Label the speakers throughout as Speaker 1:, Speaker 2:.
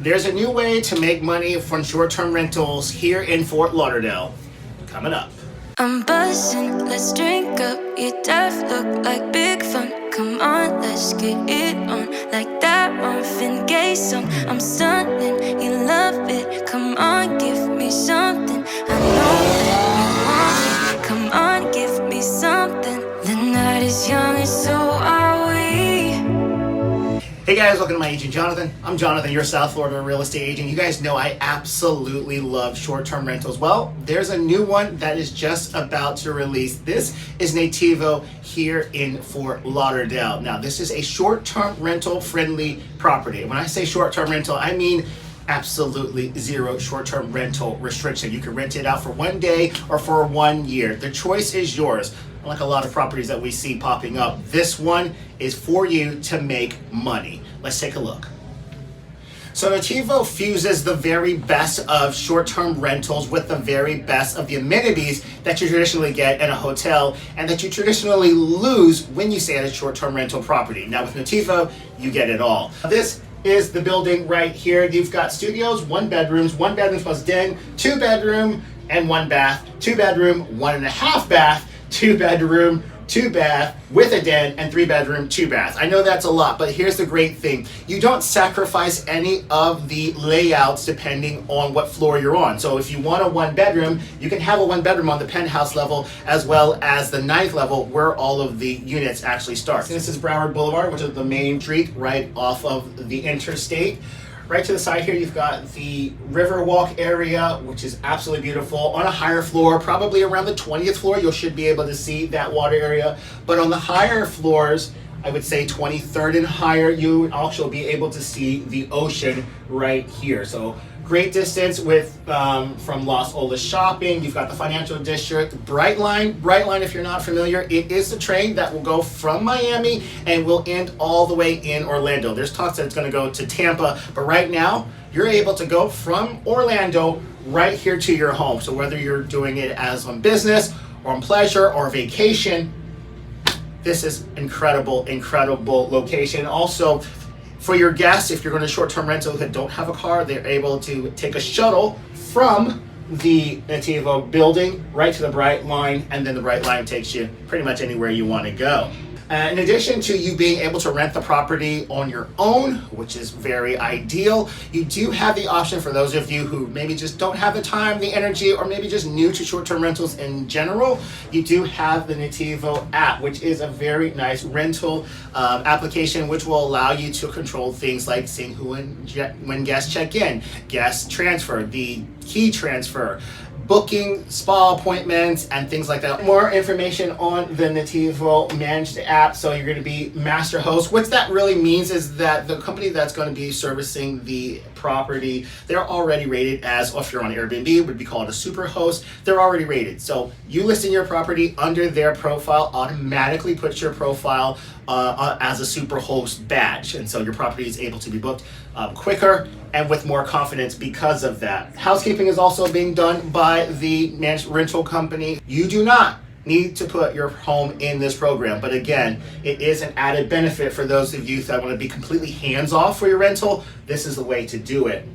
Speaker 1: There's a new way to make money from short-term rentals here in Fort Lauderdale. Coming up.
Speaker 2: I'm buzzing, let's drink up. Your death look like big fun. Come on, let's get it on. Like that Marvin Gaye song. I'm stunning, you love it. Come on, give me something. I know that you want it. Come on, give me something. The night is young and so are we.
Speaker 1: Hey guys, welcome to My Agent Jonathan. I'm Jonathan, your South Florida real estate agent. You guys know I absolutely love short-term rentals. Well, there's a new one that is just about to release. This is Natiivo here in Fort Lauderdale. Now, this is a short-term rental friendly property. And when I say short-term rental, I mean absolutely zero short-term rental restriction. You can rent it out for 1 day or for 1 year. The choice is yours. Like a lot of properties that we see popping up, this one is for you to make money. Let's take a look. So Natiivo fuses the very best of short-term rentals with the very best of the amenities that you traditionally get in a hotel and that you traditionally lose when you stay at a short-term rental property. Now with Natiivo, you get it all. This is the building right here. You've got studios, 1 bedrooms plus den, 2 bedroom and 1 bath, 2 bedroom, 1.5 bath, 2 bedroom, 2 bath with a den, and 3 bedroom, 2 bath. I know that's a lot, but here's the great thing. You don't sacrifice any of the layouts depending on what floor you're on. So if you want a 1 bedroom, you can have a 1 bedroom on the penthouse level as well as the 9th level where all of the units actually start. So this is Broward Boulevard, which is the main street right off of the interstate. Right to the side here, you've got the Riverwalk area, which is absolutely beautiful. On a higher floor, probably around the 20th floor, you should be able to see that water area. But on the higher floors, I would say 23rd and higher, you would also be able to see the ocean right here. So great distance with from Los Olas Shopping. You've got the financial district, Brightline. Brightline, if you're not familiar, it is the train that will go from Miami and will end all the way in Orlando. There's talks that it's going to go to Tampa, but right now you're able to go from Orlando right here to your home. So whether you're doing it as on business or on pleasure or vacation, this is incredible location. Also, for your guests, if you're going to short-term rental that don't have a car, they're able to take a shuttle from the Natiivo building right to the Brightline, and then the Brightline takes you pretty much anywhere you want to go. In addition to you being able to rent the property on your own, which is very ideal, you do have the option for those of you who maybe just don't have the time, the energy, or maybe just new to short-term rentals in general. You do have the Natiivo app, which is a very nice rental application, which will allow you to control things like seeing who when guests check in, guest transfer, the key transfer, booking spa appointments and things like that. More information on the Natiivo managed app. So you're going to be master host. What that really means is that the company that's going to be servicing the property, they're already rated as, or if you're on Airbnb, would be called a super host. They're already rated. So you listing your property under their profile automatically puts your profile as a super host badge. And so your property is able to be booked quicker and with more confidence because of that. Housekeeping is also being done by the managed rental company. You do not need to put your home in this program, but again, it is an added benefit for those of you that want to be completely hands-off for your rental. This is the way to do it.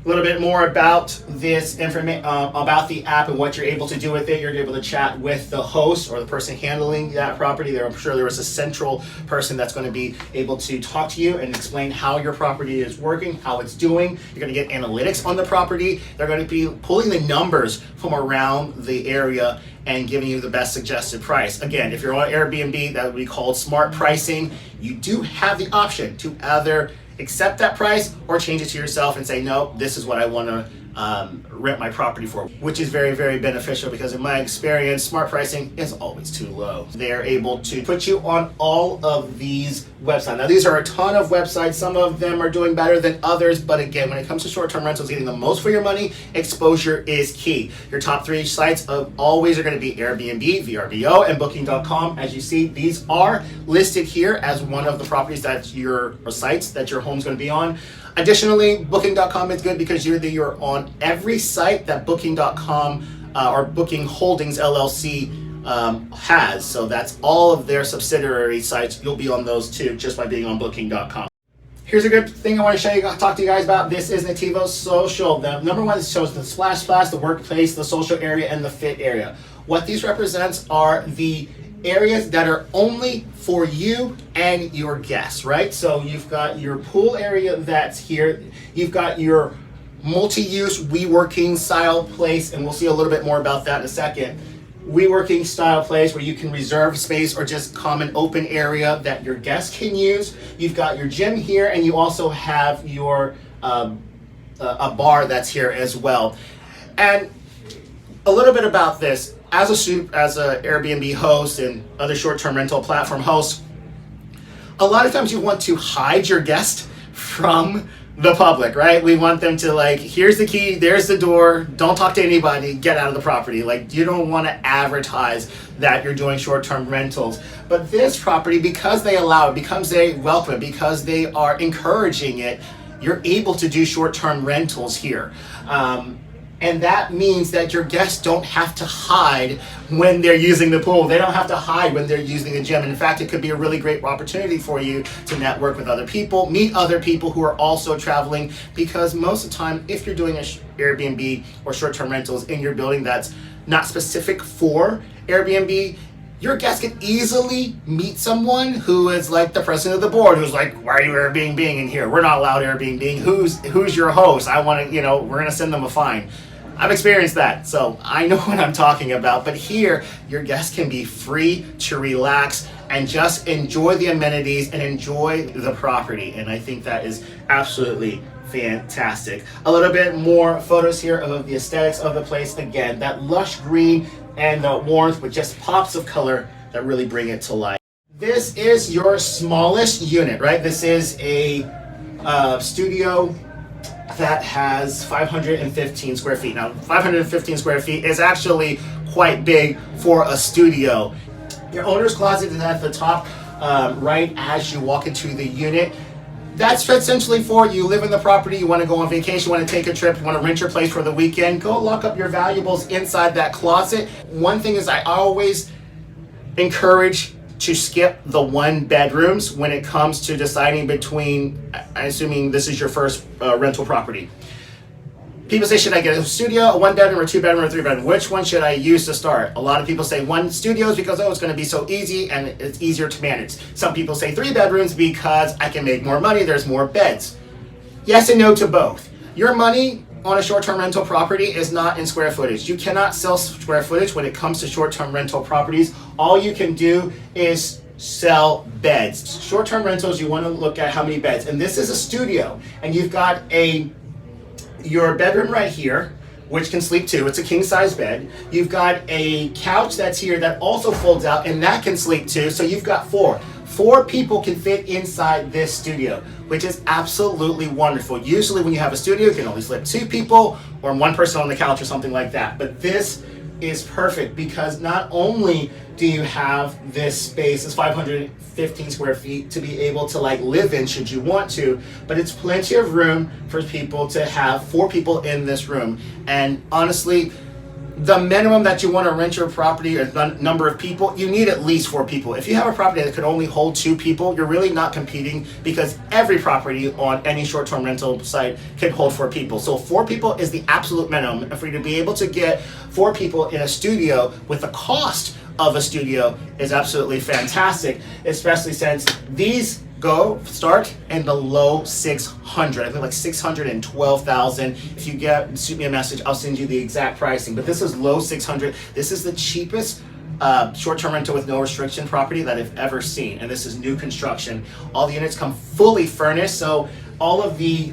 Speaker 1: A little bit more about this information, about the app and what you're able to do with it. You're able to chat with the host or the person handling that property. I'm sure there is a central person that's going to be able to talk to you and explain how your property is working, how it's doing. You're going to get analytics on the property. They're going to be pulling the numbers from around the area and giving you the best suggested price. Again, if you're on Airbnb, that would be called smart pricing. You do have the option to either accept that price or change it to yourself and say, no, this is what I want to rent my property for, which is very beneficial because in my experience, smart pricing is always too low. They are able to put you on all of these websites. Now, these are a ton of websites. Some of them are doing better than others, but again, when it comes to short-term rentals, getting the most for your money, exposure is key. Your top 3 sites always are going to be Airbnb, VRBO, and Booking.com. As you see, these are listed here as one of the properties that sites that your home's going to be on. Additionally, Booking.com is good because you're on every site that Booking.com or Booking Holdings LLC has. So that's all of their subsidiary sites. You'll be on those too just by being on Booking.com. Here's a good thing I want to talk to you guys about. This is Natiivo Social. The number one shows the splash, the workplace, the social area, and the fit area. What these represents are the areas that are only for you and your guests, right? So you've got your pool area that's here. You've got your multi-use WeWorking style place, and we'll see a little bit more about that in a second. WeWorking style place where you can reserve space or just common open area that your guests can use. You've got your gym here, and you also have your a bar that's here as well. And a little bit about this, as a Airbnb host and other short-term rental platform hosts, a lot of times you want to hide your guest from the public, right? We want them to, like, here's the key, there's the door, don't talk to anybody, get out of the property. Like, you don't want to advertise that you're doing short-term rentals. But this property, because they allow it, because they welcome it, because they are encouraging it, you're able to do short-term rentals here. And that means that your guests don't have to hide when they're using the pool. They don't have to hide when they're using the gym. And in fact, it could be a really great opportunity for you to network with other people, meet other people who are also traveling, because most of the time, if you're doing an Airbnb or short-term rentals in your building that's not specific for Airbnb, your guests can easily meet someone who is like the president of the board, who's like, why are you Airbnb in here? We're not allowed Airbnb. Who's your host? I want to, we're going to send them a fine. I've experienced that, so I know what I'm talking about. But here, your guests can be free to relax and just enjoy the amenities and enjoy the property. And I think that is absolutely fantastic. A little bit more photos here of the aesthetics of the place. Again, that lush green and the warmth with just pops of color that really bring it to life. This is your smallest unit, right? This is a studio that has 515 square feet. Now, 515 square feet is actually quite big for a studio. Your owner's closet is at the top, right as you walk into the unit. That's essentially for you live in the property, you want to go on vacation, you want to take a trip, you want to rent your place for the weekend, go lock up your valuables inside that closet. One thing is I always encourage to skip the one bedrooms when it comes to deciding between, assuming this is your first rental property. People say, should I get a studio, a one bedroom, or two bedroom, or three bedroom? Which one should I use to start? A lot of people say one studios because, it's going to be so easy and it's easier to manage. Some people say three bedrooms because I can make more money, there's more beds. Yes and no to both. Your money on a short-term rental property is not in square footage. You cannot sell square footage when it comes to short-term rental properties. All you can do is sell beds. Short-term rentals, you want to look at how many beds. And this is a studio, and you've got your bedroom right here, which can sleep two. It's a king-size bed. You've got a couch that's here that also folds out, and that can sleep two. So you've got four. 4 people can fit inside this studio, which is absolutely wonderful. Usually when you have a studio, you can only sleep 2 people or one person on the couch or something like that. But this is perfect because not only do you have this space, this 515 square feet to be able to live in should you want to, but it's plenty of room for people to have 4 people in this room. And honestly, the minimum that you want to rent your property or the number of people, you need at least 4 people. If you have a property that could only hold 2 people, you're really not competing because every property on any short-term rental site can hold 4 people. So 4 people is the absolute minimum. And for you to be able to get 4 people in a studio with the cost of a studio is absolutely fantastic, especially since these start in the low 600. I think like 612,000. If you shoot me a message, I'll send you the exact pricing. But this is low 600. This is the cheapest short-term rental with no restriction property that I've ever seen, and this is new construction. All the units come fully furnished, so all of the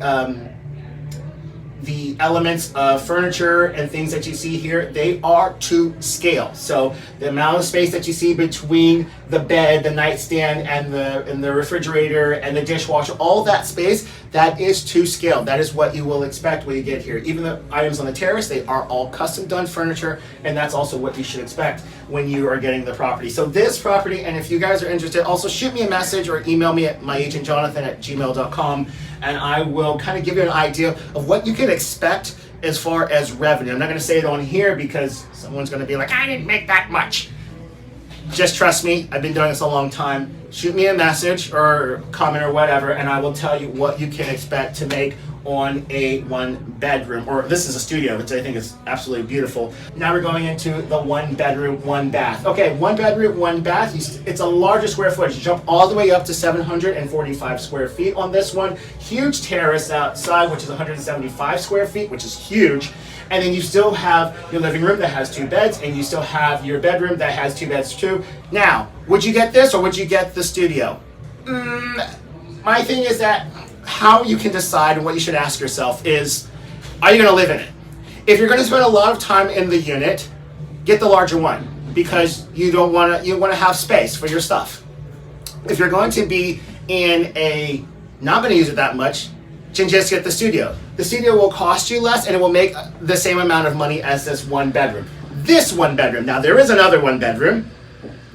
Speaker 1: elements of furniture and things that you see here, they are to scale. So the amount of space that you see between the bed, the nightstand, and the refrigerator and the dishwasher, all that space, that is to scale. That is what you will expect when you get here. Even the items on the terrace, they are all custom done furniture, and that's also what you should expect when you are getting the property. So this property, and if you guys are interested, also shoot me a message or email me at myagentjonathan@gmail.com, and I will kind of give you an idea of what you can expect as far as revenue. I'm not going to say it on here because someone's going to be like, I didn't make that much. Just trust me, I've been doing this a long time. shoot me a message or comment or whatever, and I will tell you what you can expect to make on a 1-bedroom, or this is a studio, which I think is absolutely beautiful. Now we're going into the 1-bedroom, 1-bath. Okay, 1-bedroom, 1-bath. It's a larger square footage. You jump all the way up to 745 square feet on this one. Huge terrace outside, which is 175 square feet, which is huge. And then you still have your living room that has 2 beds, and you still have your bedroom that has 2 beds too. Now, would you get this or would you get the studio? My thing is that how you can decide and what you should ask yourself is, are you going to live in it? If you're going to spend a lot of time in the unit, get the larger one because you want to have space for your stuff. If you're going to be not going to use it that much, then just get the studio. The studio will cost you less and it will make the same amount of money as this 1-bedroom. This 1-bedroom. Now there is another 1-bedroom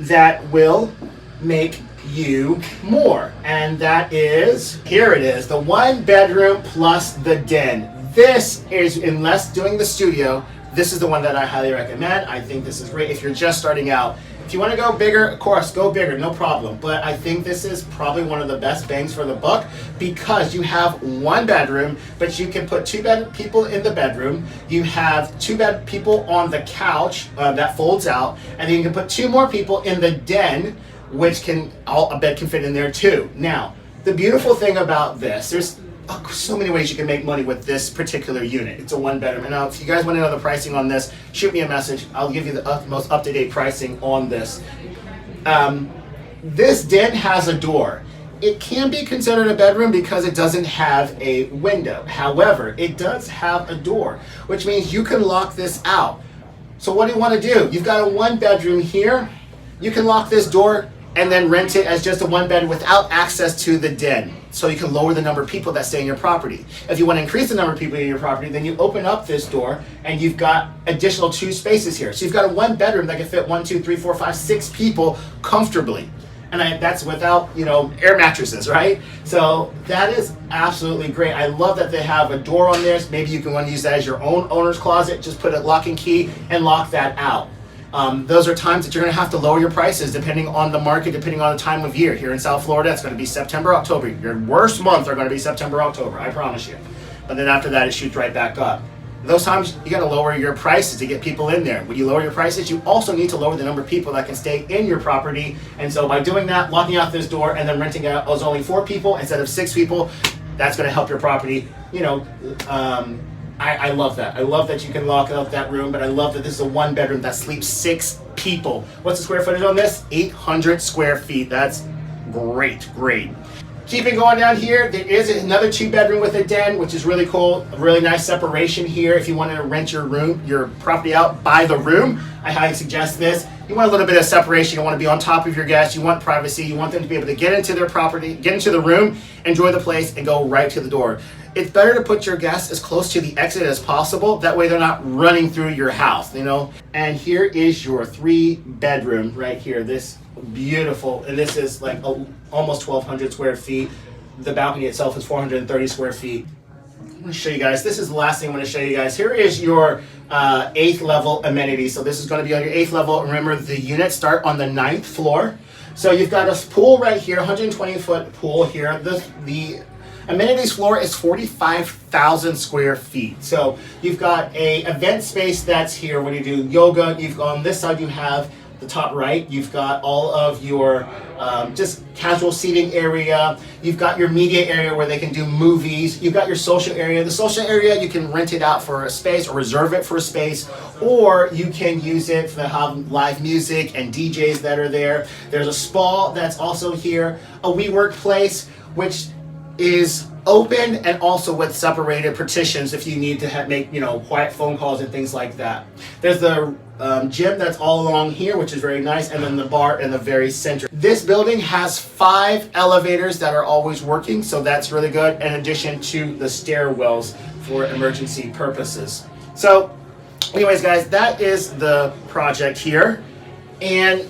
Speaker 1: that will make you more, and that is, here it is, the 1-bedroom plus the den. This is, unless doing the studio, this is the one that I highly recommend. I think this is great if you're just starting out. If you want to go bigger, of course, go bigger, no problem. But I think this is probably one of the best bangs for the buck because you have 1 bedroom, but you can put 2 people in the bedroom. You have 2 people on the couch that folds out, and then you can put 2 more people in the den, which a bed can fit in there too. Now, the beautiful thing about this, there's so many ways you can make money with this particular unit. It's a 1-bedroom. And now, if you guys want to know the pricing on this, shoot me a message. I'll give you the most up-to-date pricing on this. This den has a door. It can be considered a bedroom because it doesn't have a window. However, it does have a door, which means you can lock this out. So what do you want to do? You've got a 1-bedroom here. You can lock this door and then rent it as just a 1-bed without access to the den. So you can lower the number of people that stay in your property. If you want to increase the number of people in your property, then you open up this door and you've got additional 2 spaces here. So you've got a 1-bedroom that can fit 1, 2, 3, 4, 5, 6 people comfortably. And that's without, air mattresses, right? So that is absolutely great. I love that they have a door on there. Maybe you can want to use that as your own owner's closet. Just put a lock and key and lock that out. Those are times that you're going to have to lower your prices depending on the market, depending on the time of year. Here in South Florida, it's going to be September, October. Your worst months are going to be September, October, I promise you. But then after that, it shoots right back up. Those times, you got to lower your prices to get people in there. When you lower your prices, you also need to lower the number of people that can stay in your property. And so by doing that, locking out this door and then renting out as only 4 people instead of 6 people, that's going to help your property, I love that. I love that you can lock out that room, but I love that this is a 1-bedroom that sleeps 6 people. What's the square footage on this? 800 square feet. That's great. Keeping going down here, there is another 2-bedroom with a den, which is really cool. A really nice separation here. If you want to rent your property out by the room, I highly suggest this. You want a little bit of separation. You want to be on top of your guests. You want privacy. You want them to be able to get into their property, get into the room, enjoy the place, and go right to the door. It's better to put your guests as close to the exit as possible. That way they're not running through your house, And here is your 3-bedroom right here. This beautiful, and this is like almost 1,200 square feet. The balcony itself is 430 square feet. I'm going to show you guys. This is the last thing I'm going to show you guys. Here is your 8th level amenities. So this is going to be on your 8th level. Remember, the units start on the 9th floor. So you've got a pool right here, 120-foot pool here. The amenities floor is 45,000 square feet. So you've got a event space that's here when you do yoga. On this side you have the top right, you've got all of your just casual seating area. You've got your media area where they can do movies. You've got your social area. The social area, you can rent it out for a space or reserve it for a space, or you can use it to have live music and DJs that are there. There's a spa that's also here. A WeWork place, which is open and also with separated partitions if you need to make quiet phone calls and things like that. There's the gym that's all along here, which is very nice, and then the bar in the very center. This building has 5 elevators that are always working, so that's really good, in addition to the stairwells for emergency purposes. So anyways, guys, that is the project here. And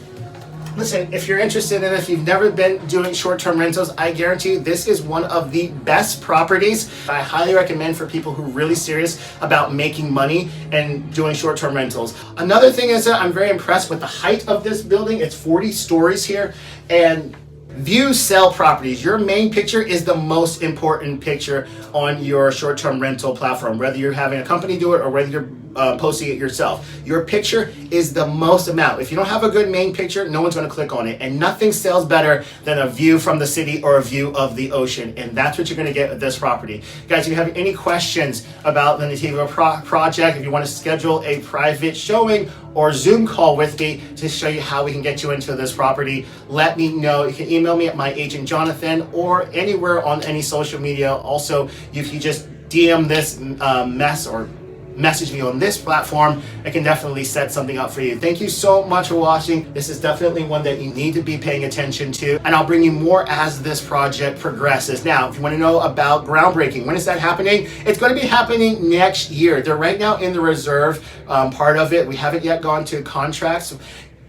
Speaker 1: listen, if you're interested in it, if you've never been doing short-term rentals, I guarantee you this is one of the best properties I highly recommend for people who are really serious about making money and doing short-term rentals. Another thing is that I'm very impressed with the height of this building. It's 40 stories here, and View sell properties. Your main picture is the most important picture on your short-term rental platform, whether you're having a company do it or whether you're posting it yourself. Your picture is the most amount. If you don't have a good main picture, no one's going to click on it, and nothing sells better than a view from the city or a view of the ocean, and that's what you're going to get with this property. Guys, if you have any questions about the Natiivo project, if you want to schedule a private showing or Zoom call with me to show you how we can get you into this property, let me know. You can email me at myagentjonathan or anywhere on any social media. Also, if you just DM this or message me on this platform, I can definitely set something up for you. Thank you so much for watching. This is definitely one that you need to be paying attention to, and I'll bring you more as this project progresses. Now, if you want to know about groundbreaking, when is that happening? It's going to be happening next year. They're right now in the reserve part of it. We haven't yet gone to contracts.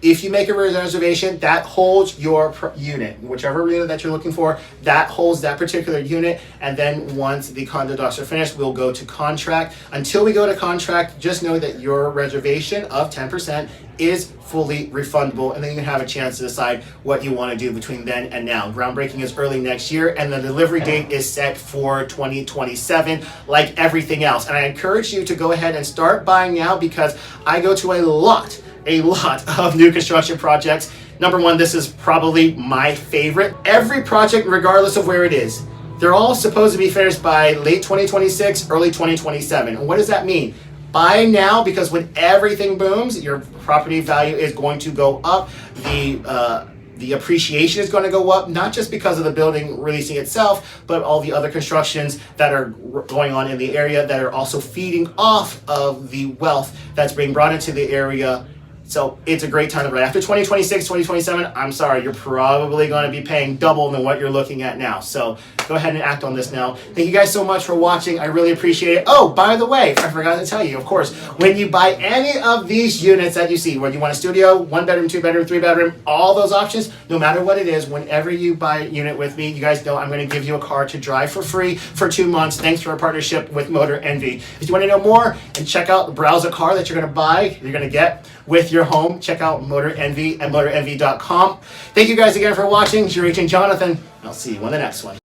Speaker 1: If you make a reservation, that holds your unit, whichever unit that you're looking for, that holds that particular unit. And then once the condo docs are finished, we'll go to contract. Until we go to contract, just know that your reservation of 10% is fully refundable, and then you can have a chance to decide what you want to do between then and now. Groundbreaking is early next year, and the delivery date is set for 2027, like everything else. And I encourage you to go ahead and start buying now, because I go to a lot of new construction projects. Number one, this is probably my favorite. Every project, regardless of where it is, they're all supposed to be finished by late 2026, early 2027. And what does that mean? Buy now, because when everything booms, your property value is going to go up. The appreciation is going to go up, not just because of the building releasing itself, but all the other constructions that are going on in the area that are also feeding off of the wealth that's being brought into the area. So it's a great time to buy. After 2026, 2027, I'm sorry, you're probably going to be paying double than what you're looking at now. So go ahead and act on this now. Thank you guys so much for watching. I really appreciate it. Oh, by the way, I forgot to tell you, of course, when you buy any of these units that you see, whether you want a studio, 1 bedroom, 2 bedroom, 3 bedroom, all those options, no matter what it is, whenever you buy a unit with me, you guys know I'm going to give you a car to drive for free for 2 months, thanks to our partnership with Motor Envy. If you want to know more and check out, browse a car that you're going to buy, you're going to get with your home, check out Motor Envy at motorenvy.com. Thank you guys again for watching. It's your agent Jonathan. I'll see you on the next one.